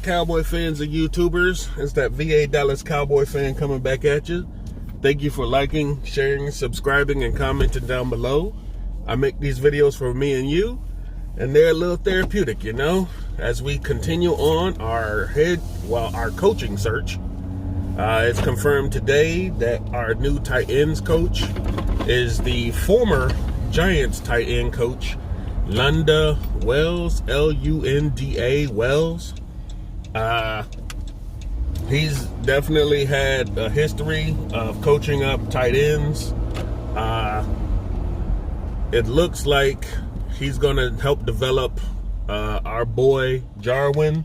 Cowboy fans and YouTubers? It's that VA Dallas Cowboy fan coming back at you. Thank you for liking, sharing, subscribing, and commenting down below. I make these videos for me and you, and they're a little therapeutic, you know, as we continue on our coaching search. It's confirmed today that our new tight ends coach is the former Giants tight end coach, Lunda Wells, L-U-N-D-A Wells. He's definitely had a history of coaching up tight ends. It looks like he's going to help develop our boy Jarwin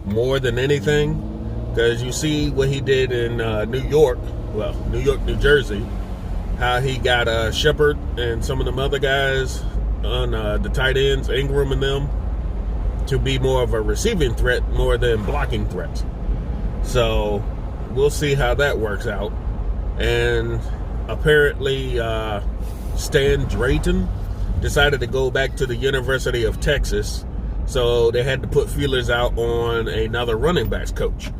more than anything, because you see what he did in New York, New Jersey, how he got Shepard and some of them other guys on the tight ends, Ingram and them, to be more of a receiving threat more than blocking threats. So we'll see how that works out. And apparently Stan Drayton decided to go back to the University of Texas, so they had to put feelers out on another running backs coach.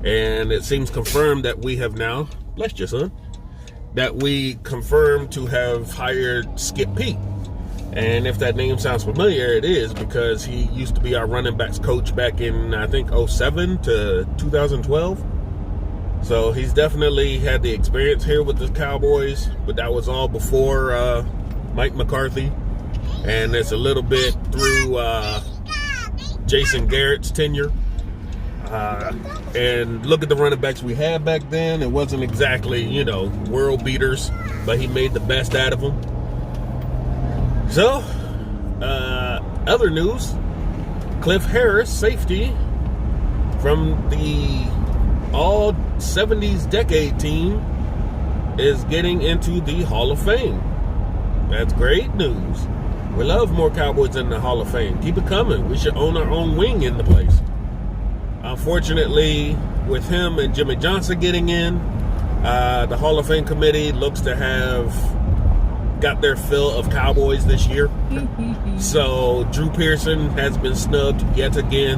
And it seems confirmed that we have now, bless you, son, that we confirmed to have hired Skip Peete. And if that name sounds familiar, it is, because he used to be our running backs coach back in, I think, 2007 to 2012. So he's definitely had the experience here with the Cowboys, but that was all before Mike McCarthy. And it's a little bit through Jason Garrett's tenure. And look at the running backs we had back then. It wasn't exactly, you know, world beaters, but he made the best out of them. So, other news, Cliff Harris, safety from the all 70s decade team, is getting into the Hall of Fame. That's great news. We love more Cowboys in the Hall of Fame. Keep it coming. We should own our own wing in the place. Unfortunately, with him and Jimmy Johnson getting in, the Hall of Fame committee looks to have got their fill of Cowboys this year. So Drew Pearson has been snubbed yet again.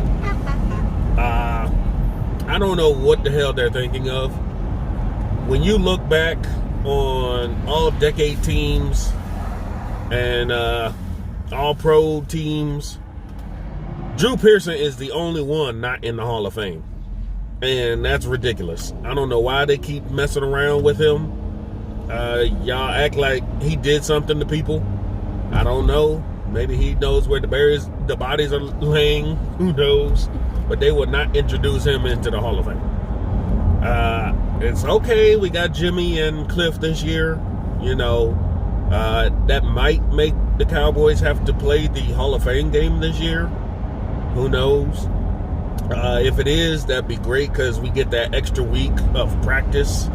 I don't know what the hell they're thinking of. When you look back on all decade teams and all pro teams, Drew Pearson is the only one not in the Hall of Fame. And that's ridiculous. I don't know why they keep messing around with him. Y'all act like he did something to people. I don't know. Maybe he knows where the bodies are laying. Who knows? But they will not introduce him into the Hall of Fame. It's okay. We got Jimmy and Cliff this year. You know, that might make the Cowboys have to play the Hall of Fame game this year. Who knows? If it is, that'd be great, because we get that extra week of practice,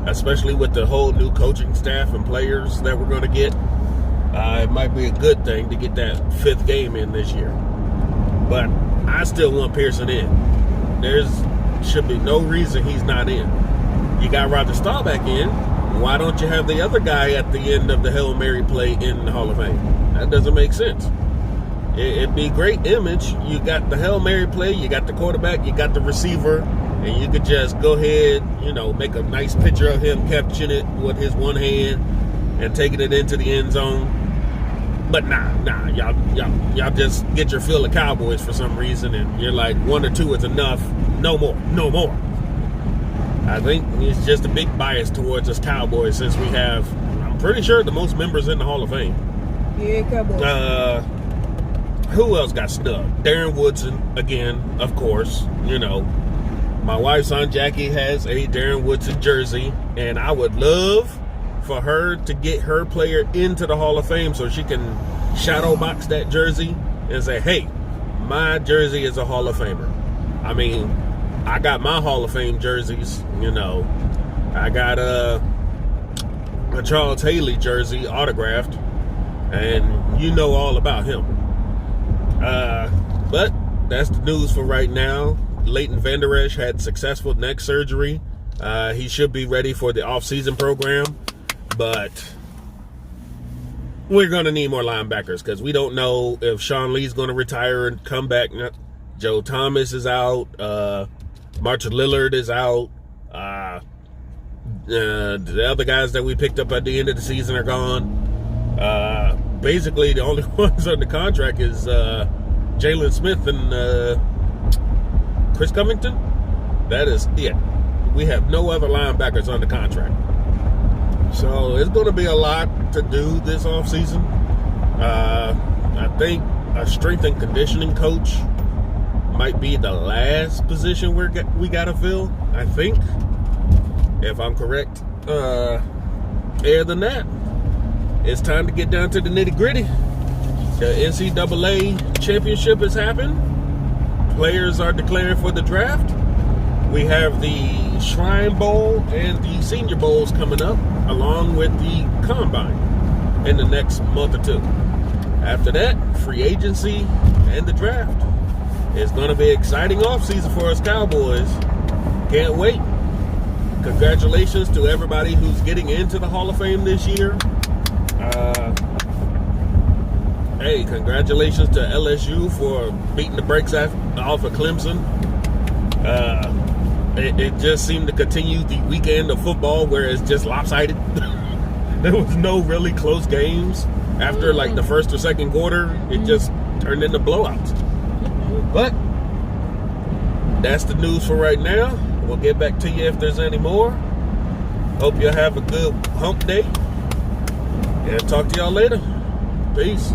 especially with the whole new coaching staff and players that we're going to get. It might be a good thing to get that 5th game in this year. But I still want Pearson in. Should be no reason he's not in. You got Roger Staubach in. Why don't you have the other guy at the end of the Hail Mary play in the Hall of Fame? That doesn't make sense. It'd be a great image. You got the Hail Mary play, you got the quarterback, you got the receiver, and you could just go ahead, you know, make a nice picture of him catching it with his one hand and taking it into the end zone. But nah, y'all just get your fill of Cowboys for some reason, and you're like, 1 or 2 is enough. No more. I think it's just a big bias towards us Cowboys, since we have, I'm pretty sure, the most members in the Hall of Fame. Yeah, Cowboys. Who else got snubbed? Darren Woodson, again, of course. You know, my wife's Aunt Jackie has a Darren Woodson jersey, and I would love for her to get her player into the Hall of Fame so she can shadow box that jersey and say, hey, my jersey is a Hall of Famer. I mean, I got my Hall of Fame jerseys, you know. I got a Charles Haley jersey autographed, and you know all about him. But that's the news for right now. Leighton Vander Esch had successful neck surgery. He should be ready for the off-season program, but we're going to need more linebackers, because we don't know if Sean Lee's going to retire and come back Joe Thomas is out. Marshall Lillard is out. The other guys that we picked up at the end of the season are gone. Basically, the only ones under contract is Jalen Smith and Chris Covington. That is it. We have no other linebackers under contract. So it's going to be a lot to do this offseason. I think a strength and conditioning coach might be the last position we got to fill, I think, if I'm correct. Other than that, it's time to get down to the nitty-gritty. The NCAA championship has happened. Players are declared for the draft. We have the Shrine Bowl and the Senior Bowls coming up, along with the Combine in the next month or two. After that, free agency and the draft. It's going to be an exciting offseason for us Cowboys. Can't wait. Congratulations to everybody who's getting into the Hall of Fame this year. Hey, congratulations to LSU for beating the brakes off of Clemson. It just seemed to continue the weekend of football where it's just lopsided. There was no really close games. After like the first or second quarter, it just turned into blowouts. But that's the news for right now. We'll get back to you if there's any more. Hope you have a good hump day. And talk to y'all later. Peace.